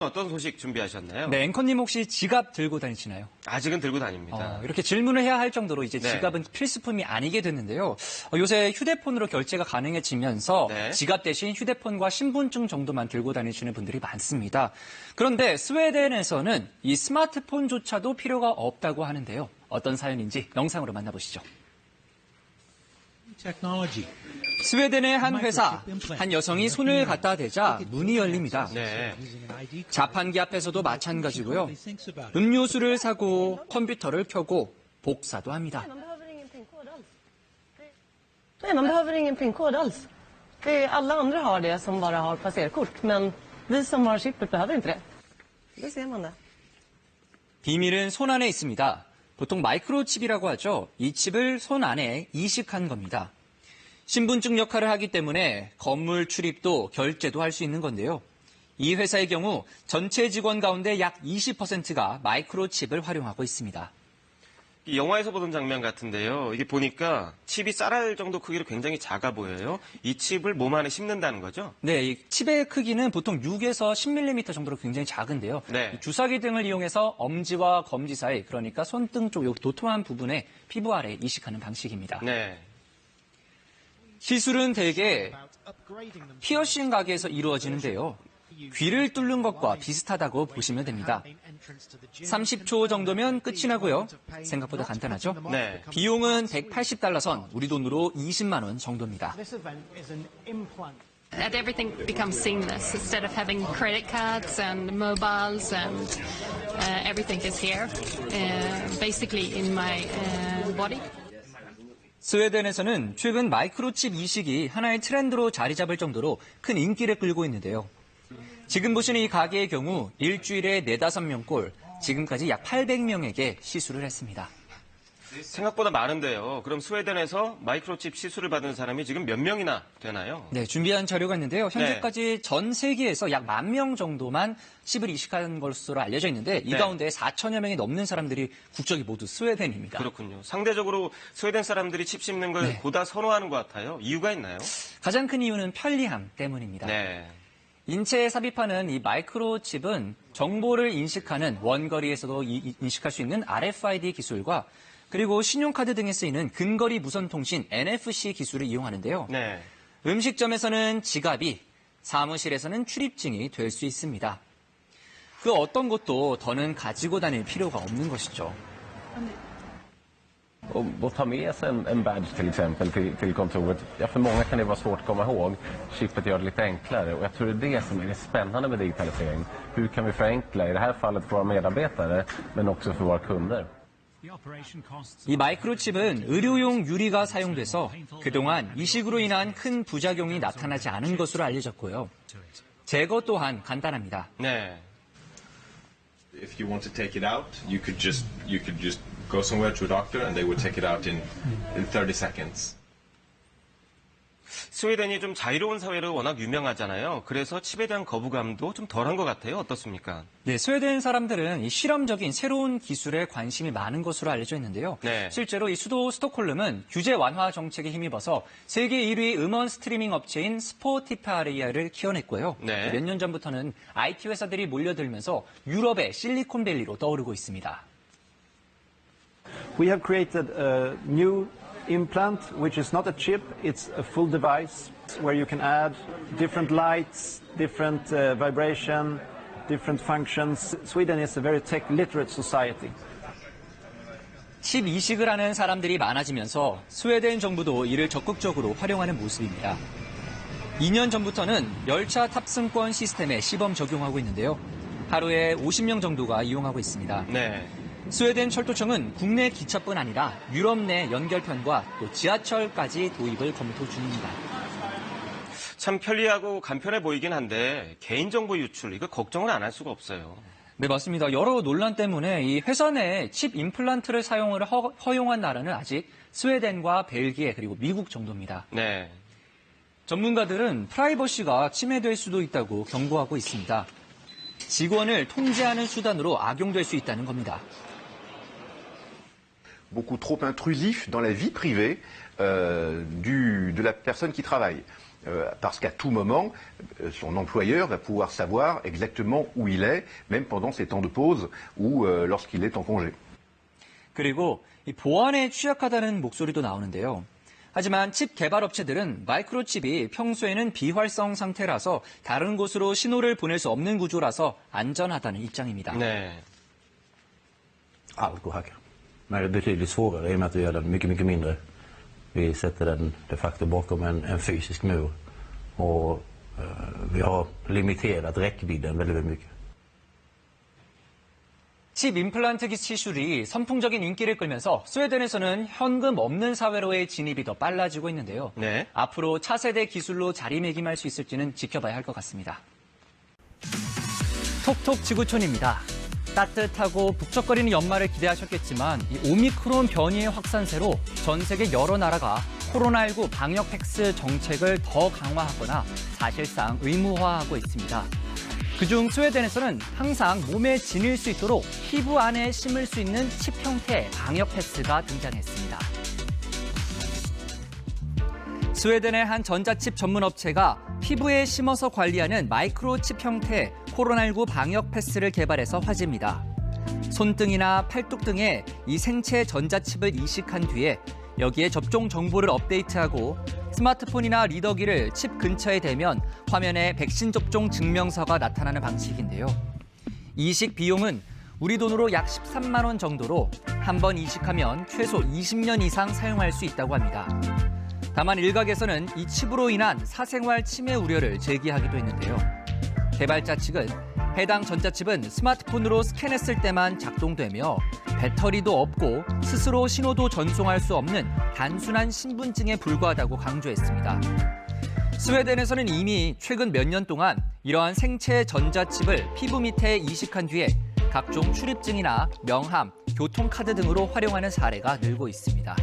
어떤 소식 준비하셨나요? 네, 앵커님 혹시 지갑 들고 다니시나요? 아직은 들고 다닙니다. 이렇게 질문을 해야 할 정도로 이제 네. 지갑은 필수품이 아니게 됐는데요. 요새 휴대폰으로 결제가 가능해지면서 네. 지갑 대신 휴대폰과 신분증 정도만 들고 다니시는 분들이 많습니다. 그런데 스웨덴에서는 이 스마트폰조차도 필요가 없다고 하는데요. 어떤 사연인지 영상으로 만나보시죠. 스웨덴의 한 회사, 한 여성이 손을 갖다 대자 문이 열립니다. 네. 자판기 앞에서도 마찬가지고요. 음료수를 사고 컴퓨터를 켜고 복사도 합니다. Nej, man behöver ingen PIN-kod alls. Alla andra har det som bara har passerkort, men vi som har chippet behöver inte det. Det ser man det. 비밀은 손 안에 있습니다. 보통 마이크로칩이라고 하죠. 이 칩을 손 안에 이식한 겁니다. 신분증 역할을 하기 때문에 건물 출입도 결제도 할 수 있는 건데요. 이 회사의 경우 전체 직원 가운데 약 20%가 마이크로칩을 활용하고 있습니다. 이 영화에서 보던 장면 같은데요. 이게 보니까 칩이 쌀알 정도 크기로 굉장히 작아 보여요. 이 칩을 몸 안에 심는다는 거죠? 네, 이 칩의 크기는 보통 6에서 10mm 정도로 굉장히 작은데요. 네. 주사기 등을 이용해서 엄지와 검지 사이, 그러니까 손등 쪽 요 도톰한 부분에 피부 아래 이식하는 방식입니다. 네. 시술은 대개 피어싱 가게에서 이루어지는데요. 귀를 뚫는 것과 비슷하다고 보시면 됩니다. 30초 정도면 끝이 나고요. 생각보다 간단하죠? 네. 비용은 $180 선, 우리 돈으로 20만 원 정도입니다. That everything becomes seamless instead of having credit cards and mobiles and everything is here, basically in my body. 스웨덴에서는 최근 마이크로칩 이식이 하나의 트렌드로 자리 잡을 정도로 큰 인기를 끌고 있는데요. 지금 보시는 이 가게의 경우 일주일에 4-5명꼴, 지금까지 약 800명에게 시술을 했습니다. 생각보다 많은데요. 그럼 스웨덴에서 마이크로칩 시술을 받은 사람이 지금 몇 명이나 되나요? 네, 준비한 자료가 있는데요. 현재까지 전 세계에서 약 10,000명 정도만 칩을 이식한 것으로 알려져 있는데 이 네. 가운데 4천여 명이 넘는 사람들이 국적이 모두 스웨덴입니다. 그렇군요. 상대적으로 스웨덴 사람들이 칩 씹는 걸 네. 보다 선호하는 것 같아요. 이유가 있나요? 가장 큰 이유는 편리함 때문입니다. 네. 인체에 삽입하는 이 마이크로칩은 정보를 인식하는 원거리에서도 인식할 수 있는 RFID 기술과 그리고 신용카드 등에 쓰이는 근거리 무선통신 NFC 기술을 이용하는데요. 네. 음식점에서는 지갑이, 사무실에서는 출입증이 될 수 있습니다. 그 어떤 것도 더는 가지고 다닐 필요가 없는 것이죠. Och ta med sig en badge till exempel till kontoret. Ja, för många kan det vara svårt att komma ihåg. Chippet gör det lite enklare och jag tror det är det som är det spännande med digitalisering. Hur kan vi förenkla, i det här fallet för våra medarbetare, men också för våra kunder? 이 마이크로칩은 의료용 유리가 사용돼서 그동안 이식으로 인한 큰 부작용이 나타나지 않은 것으로 알려졌고요. 제거 또한 간단합니다. 네. If you want to take it out, you could just go somewhere to a doctor and they would take it out in 30 seconds. 스웨덴이 좀 자유로운 사회로 워낙 유명하잖아요. 그래서 칩에 대한 거부감도 좀 덜한 것 같아요. 어떻습니까? 네, 스웨덴 사람들은 이 실험적인 새로운 기술에 관심이 많은 것으로 알려져 있는데요. 네. 실제로 이 수도 스톡홀름은 규제 완화 정책에 힘입어서 세계 1위 음원 스트리밍 업체인 스포티파이를 키워냈고요. 네. 몇 년 전부터는 IT 회사들이 몰려들면서 유럽의 실리콘밸리로 떠오르고 있습니다. We have created a new implant, which is not a chip, it's a full device where you can add different lights, different vibration, different functions. Sweden is a very tech-literate society. 칩 이식을 하는 사람들이 많아지면서 스웨덴 정부도 이를 적극적으로 활용하는 모습입니다. 2년 전부터는 열차 탑승권 시스템에 시범 적용하고 있는데요. 하루에 50명 정도가 이용하고 있습니다. 네. 스웨덴 철도청은 국내 기차뿐 아니라 유럽 내 연결편과 또 지하철까지 도입을 검토 중입니다. 참 편리하고 간편해 보이긴 한데 개인정보 유출 이거 걱정을 안 할 수가 없어요. 네, 맞습니다. 여러 논란 때문에 이 회사 내 칩 임플란트를 사용을 허용한 나라는 아직 스웨덴과 벨기에 그리고 미국 정도입니다. 네. 전문가들은 프라이버시가 침해될 수도 있다고 경고하고 있습니다. 직원을 통제하는 수단으로 악용될 수 있다는 겁니다. beaucoup trop intrusif dans la vie privée de la personne qui travaille. parce qu'à tout moment, son employeur va pouvoir savoir exactement où il est, même pendant ses temps de pause ou lorsqu'il est en congé. 그리고 이 보안에 취약하다는 목소리도 나오는데요. 하지만 칩 개발 업체들은 마이크로칩이 평소에는 비활성 상태라서 다른 곳으로 신호를 보낼 수 없는 구조라서 안전하다는 입장입니다. 네. Allt går att hacka. Men det är betydligt svårare i och med att vi gör den mycket mindre. Vi sätter den de facto bakom en fysisk mur. Och vi har limiterat räckvidden väldigt mycket. 칩 임플란트 기술이 선풍적인 인기를 끌면서 스웨덴에서는 현금 없는 사회로의 진입이 더 빨라지고 있는데요. 네. 앞으로 차세대 기술로 자리매김할 수 있을지는 지켜봐야 할 것 같습니다. 톡톡 지구촌입니다. 따뜻하고 북적거리는 연말을 기대하셨겠지만 이 오미크론 변이의 확산세로 전 세계 여러 나라가 코로나19 방역 패스 정책을 더 강화하거나 사실상 의무화하고 있습니다. 그중 스웨덴에서는 항상 몸에 지닐 수 있도록 피부 안에 심을 수 있는 칩 형태의 방역 패스가 등장했습니다. 스웨덴의 한 전자칩 전문 업체가 피부에 심어서 관리하는 마이크로칩 형태의 코로나19 방역 패스를 개발해서 화제입니다. 손등이나 팔뚝 등에 이 생체 전자칩을 이식한 뒤에 여기에 접종 정보를 업데이트하고 스마트폰이나 리더기를 칩 근처에 대면 화면에 백신 접종 증명서가 나타나는 방식인데요. 이식 비용은 우리 돈으로 약 13만 원 정도로 한 번 이식하면 최소 20년 이상 사용할 수 있다고 합니다. 다만 일각에서는 이 칩으로 인한 사생활 침해 우려를 제기하기도 했는데요. 개발자 측은 해당 전자칩은 스마트폰으로 스캔했을 때만 작동되며 배터리도 없고 스스로 신호도 전송할 수 없는 단순한 신분증에 불과하다고 강조했습니다. 스웨덴에서는 이미 최근 몇 년 동안 이러한 생체 전자칩을 피부 밑에 이식한 뒤에 각종 출입증이나 명함, 교통카드 등으로 활용하는 사례가 늘고 있습니다.